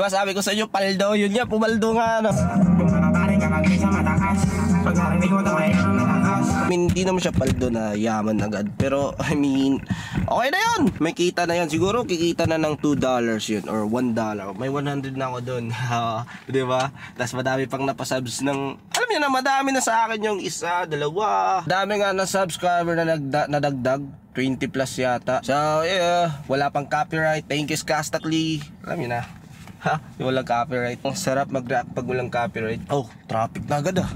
Diba sabi ko sa inyo, paldo, yun nga, pumaldo nga, no? I mean, hindi naman siya paldo na yaman agad. Pero, I mean, okay na yun. May kita na yun. Siguro, kikita na ng $2 yun, or $1. May 100 na ako dun. Diba? Tapos madami pang napasubs ng, alam niyo na, madami na sa akin yung isa, dalawa. Dami nga na subscriber na nadagdag. 20 plus yata. So, yeah, wala pang copyright. Thank you, Skastakli. Alam niyo na. Ha? Walang copyright. Ang sarap mag-react pag walang copyright. Oh, traffic na agad ah.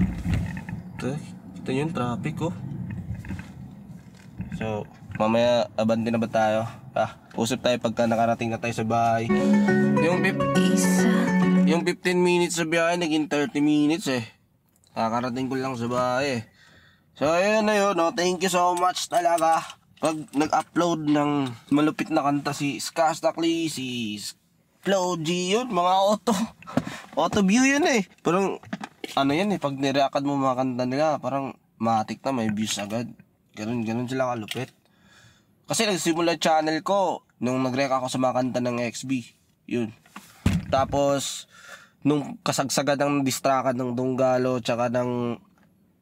Ito yun, traffic oh. So, mamaya abante na ba tayo? Usap tayo pagka nakarating na tayo sa bahay. Yung 15 minutes sa biyahe, naging 30 minutes eh. Kakarating ko lang sa bahay eh. So, ayun na yun, no? Thank you so much talaga. Pag nag-upload ng malupit na kanta si Skastakli, si Flow G, yun, mga auto view yun eh. Parang, ano yan eh, pag nireact mo mga kanta nila, parang matik na, may views agad. Ganun sila kalupit. Kasi nagsimula channel ko nung nag-react ako sa mga kanta ng XB. Yun. Tapos, nung kasagsagan ng distrakan ng Dunggalo, tsaka ng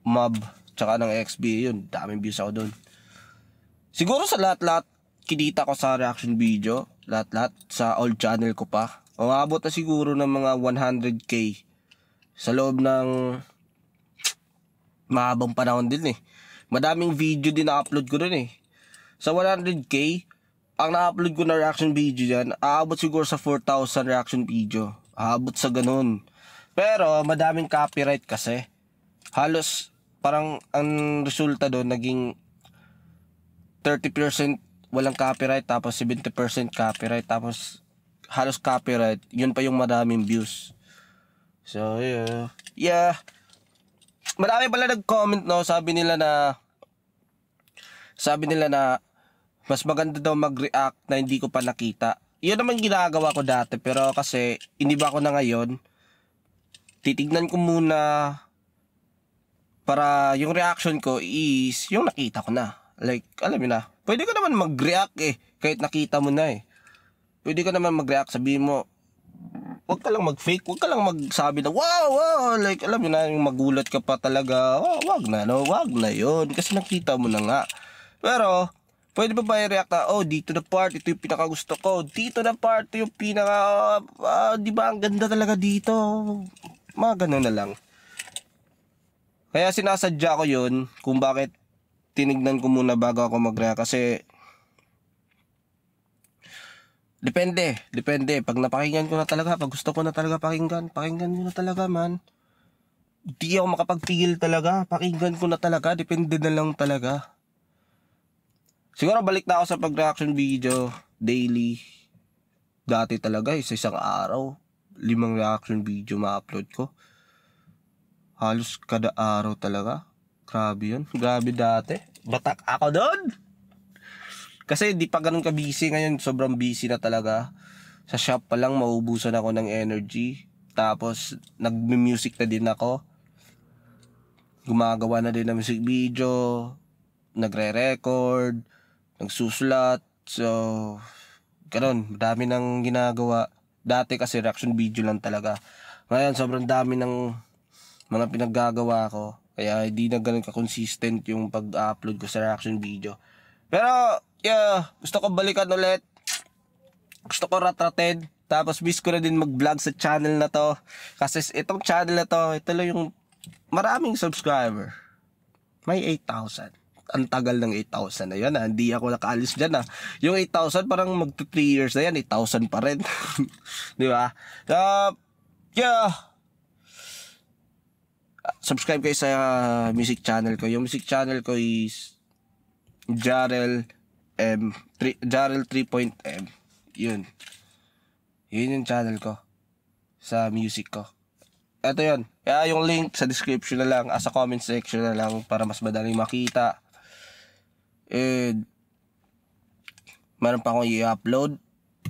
Mob, tsaka ng XB, yun, daming views ako dun. Siguro sa lahat-lahat, kinita ko sa reaction video, lahat-lahat, sa old channel ko pa. Umabot na siguro ng mga 100k sa loob ng mahabang panahon din eh. Madaming video din na-upload ko dun eh. Sa 100k, ang na-upload ko na reaction video dyan, aabot siguro sa 4,000 reaction video. Aabot sa ganun. Pero, madaming copyright kasi. Halos, parang ang resulta doon, naging 30% walang copyright, tapos 70% copyright, tapos halos copyright. Yun pa yung madaming views. So, yeah. Marami pala nag-comment, no? Sabi nila na mas maganda daw mag-react na hindi ko pa nakita. Yun naman ginagawa ko dati, pero kasi iniba ko na ngayon. Titignan ko muna para yung reaction ko is yung nakita ko na. Like, alam mo na, pwede ka naman mag-react eh, kahit nakita mo na eh. Pwede ka naman mag-react, sabihin mo, wag ka lang mag-fake, wag ka lang magsabi na, wow, like, alam mo na, yung magulat ka pa talaga, wag na yun, kasi nakita mo na nga. Pero, pwede ba ba i-react na, dito na part, ito yung pinakagusto ko, dito na part, ito yung pinaka, di ba, ang ganda talaga dito, mga ganun na lang. Kaya sinasadya ko yun, kung bakit tinignan ko muna bago ako mag-react kasi depende pag napakinggan ko na talaga, pag gusto ko na talaga pakinggan ko na talaga man, di ako makapagpigil talaga, pakinggan ko na talaga, depende na lang talaga. Siguro balik na ako sa pag-reaction video daily. Dati talaga sa isang araw 5 reaction video ma-upload ko, halos kada araw talaga. Grabe yun. Grabe dati. Batak ako doon. Kasi di pa ganun ka-busy. Ngayon sobrang busy na talaga. Sa shop pa lang mauubusan ako ng energy. Tapos nag-music na din ako. Gumagawa na din ng music video. Nagre-record. Nagsusulat. So, ganun. Dami nang ginagawa. Dati kasi reaction video lang talaga. Ngayon sobrang dami ng mga pinaggagawa ko. Kaya hindi na ganun ka-consistent yung pag-upload ko sa reaction video. Pero, yeah, gusto ko balikan ulit. Gusto ko ratrated. Tapos miss ko na din mag-vlog sa channel na to. Kasi itong channel na to, ito lang yung maraming subscriber. May 8,000. Ang tagal ng 8,000 na yan. Hindi ako nakaalis dyan. Yung 8,000 parang mag-3 years na yan. 8,000 pa rin. Di ba? Yeah. Subscribe kayo sa music channel ko. Yung music channel ko is Jarrell 3.m. Yun yung channel ko sa music ko. Ito yun. Kaya yung link sa description na lang, sa comment section na lang, para mas madaling makita. And meron pa akong i-upload.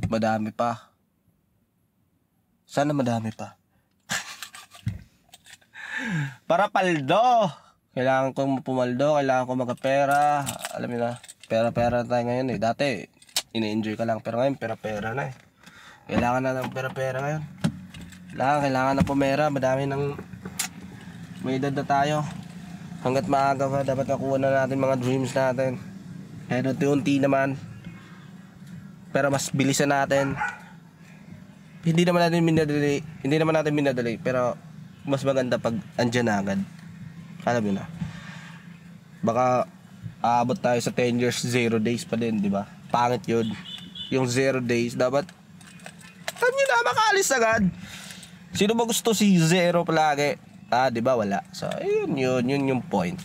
Madami pa. Sana madami pa. Para paldo. Kailangan kong pumaldo, kailangan kong magkapera. Alam niyo na, pera-pera tayo ngayon eh. Dati, ini-enjoy ka lang. Pero ngayon, pera-pera na eh. Kailangan na ng pera-pera ngayon. Kailangan na pumera. Madami ng may edad na tayo. Hanggat maaga pa, dapat nakuha na natin mga dreams natin. Kaya unti-unti naman. Pero mas bilisan natin. Hindi naman natin minadali. Pero mas maganda pag andyan na agad. Alam mo na. Baka aabot tayo sa 10 years, 0 days pa din, di ba? Pangit yun. Yung 0 days, dapat alam nyo na, makaalis agad. Sino ba gusto si 0 palagi? Di ba? Wala. So, yun yung point.